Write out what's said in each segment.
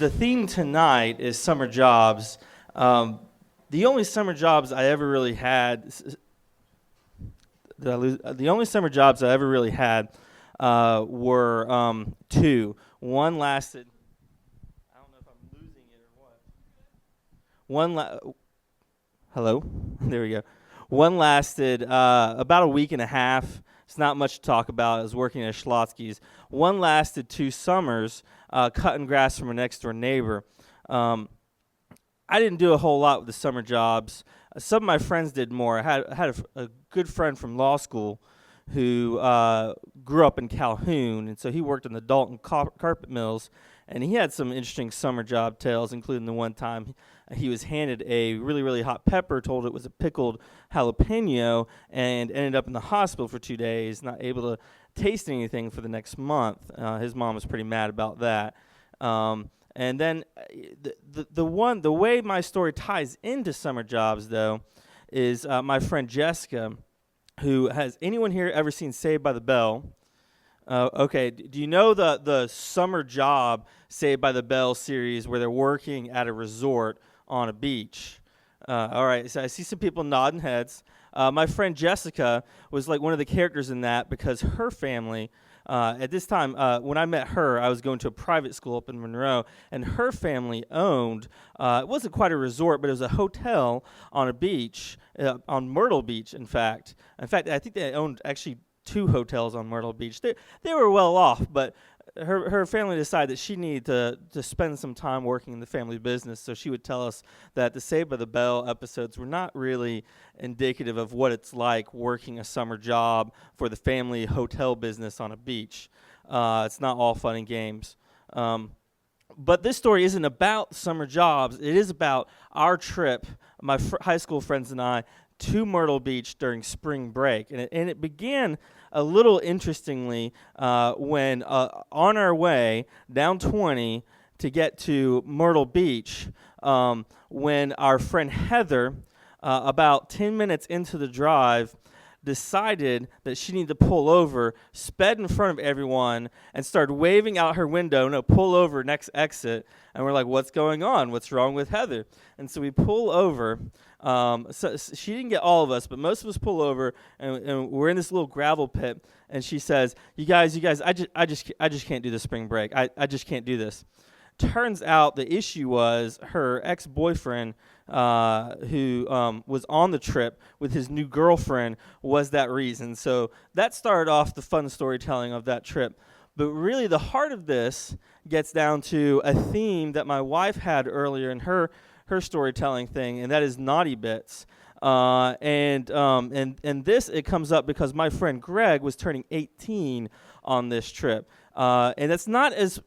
the theme tonight is summer jobs. The only summer jobs I ever really had. The only summer jobs I ever really had were two. One lasted. I don't know if I'm losing it or what. Hello, there we go. One lasted about a week and a half. It's not much to talk about. I was working at Schlotsky's. One lasted 2 summers, cutting grass from a next-door neighbor. I didn't do a whole lot with the summer jobs. Some of my friends did more. I had a good friend from law school who grew up in Calhoun, and so he worked in the Dalton carpet mills, and he had some interesting summer job tales, including the one time he was handed a really, really hot pepper, told it was a pickled jalapeno, and ended up in the hospital for 2 days, not able to taste anything for the next month. His mom was pretty mad about that. And then the way my story ties into summer jobs, though, is my friend Jessica, who has anyone here ever seen Saved by the Bell? Okay, do you know the summer job Saved by the Bell series where they're working at a resort on a beach? All right, so I see some people nodding heads. My friend Jessica was like one of the characters in that because her family, at this time, when I met her, I was going to a private school up in Monroe, and her family owned, it wasn't quite a resort, but it was a hotel on a beach, on Myrtle Beach, in fact. In fact, I think they owned actually 2 hotels on Myrtle Beach. They were well off, but her family decided that she needed to spend some time working in the family business, so she would tell us that the Saved by the Bell episodes were not really indicative of what it's like working a summer job for the family hotel business on a beach. It's not all fun and games. But this story isn't about summer jobs. It is about our trip, my high school friends and I, to Myrtle Beach during spring break. And it began a little interestingly when on our way down 20 to get to Myrtle Beach, when our friend Heather, about 10 minutes into the drive, decided that she needed to pull over, sped in front of everyone, and started waving out her window, no, pull over, next exit. And we're like, what's going on? What's wrong with Heather? And so we pull over. So she didn't get all of us, but most of us pull over, and we're in this little gravel pit. And she says, "You guys, I just can't do the spring break. I just can't do this." Turns out the issue was her ex-boyfriend, who was on the trip with his new girlfriend, was that reason. So that started off the fun storytelling of that trip. But really, the heart of this gets down to a theme that my wife had earlier in her storytelling thing, and that is naughty bits. And this, it comes up because my friend Greg was turning 18 on this trip. And that's not as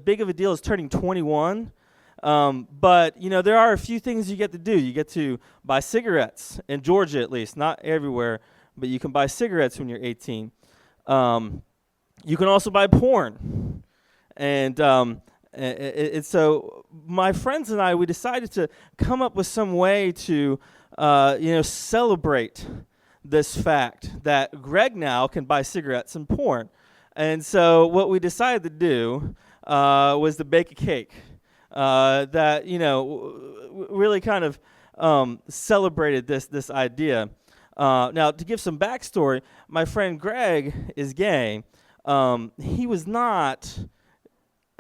big of a deal as turning 21. But, you know, there are a few things you get to do. You get to buy cigarettes, in Georgia at least, not everywhere, but you can buy cigarettes when you're 18. You can also buy porn. And so my friends and I, we decided to come up with some way to, celebrate this fact that Greg now can buy cigarettes and porn. And so what we decided to do was to bake a cake that, really kind of celebrated this idea. Now, to give some backstory, my friend Greg is gay. He was not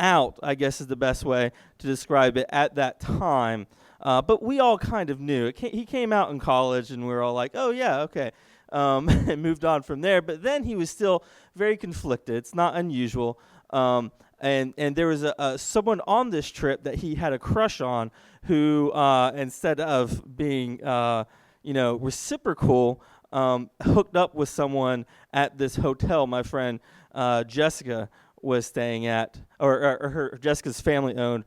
out, I guess is the best way to describe it, at that time. But we all kind of knew. He came out in college, and we were all like, oh, yeah, okay. And moved on from there. But then he was still very conflicted. It's not unusual. And there was someone on this trip that he had a crush on who, instead of being, reciprocal, hooked up with someone at this hotel my friend Jessica was staying at, or Jessica's family owned.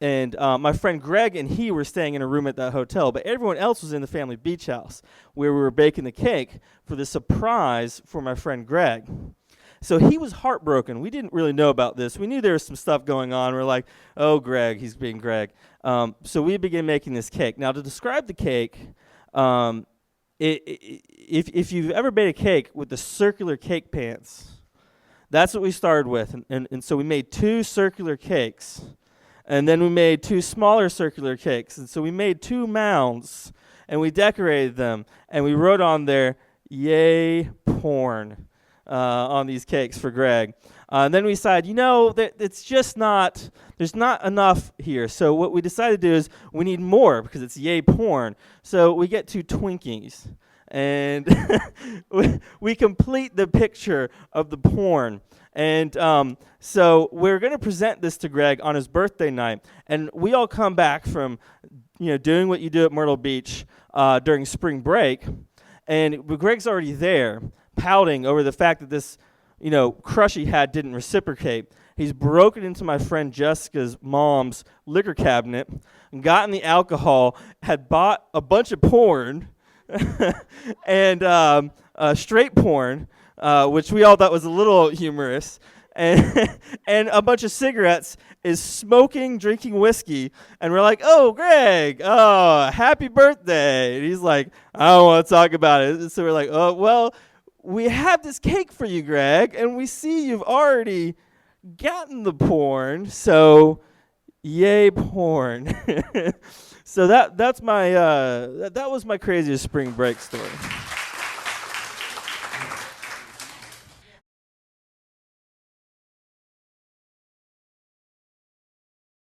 And my friend Greg and he were staying in a room at that hotel, but everyone else was in the family beach house where we were baking the cake for the surprise for my friend Greg. So he was heartbroken. We didn't really know about this. We knew there was some stuff going on. We're like, oh, Greg, he's being Greg. So we began making this cake. Now, to describe the cake, if you've ever made a cake with the circular cake pans, that's what we started with. And so we made 2 circular cakes. And then we made 2 smaller circular cakes. And so we made 2 mounds, and we decorated them, and we wrote on there, "Yay, porn," on these cakes for Greg. And then we decided, that it's just not, there's not enough here. So what we decided to do is we need more because it's yay porn. So we get 2 Twinkies. And we complete the picture of the porn. And so we're going to present this to Greg on his birthday night. And we all come back from, doing what you do at Myrtle Beach during spring break. And Greg's already there, pouting over the fact that this, crush he had didn't reciprocate. He's broken into my friend Jessica's mom's liquor cabinet, gotten the alcohol, had bought a bunch of porn, and straight porn, which we all thought was a little humorous, and a bunch of cigarettes, is smoking, drinking whiskey, and we're like, "Oh, Greg, happy birthday." And he's like, "I don't want to talk about it." So we're like, "Oh, well, we have this cake for you, Greg, and we see you've already gotten the porn, so yay porn." So that was my craziest spring break story.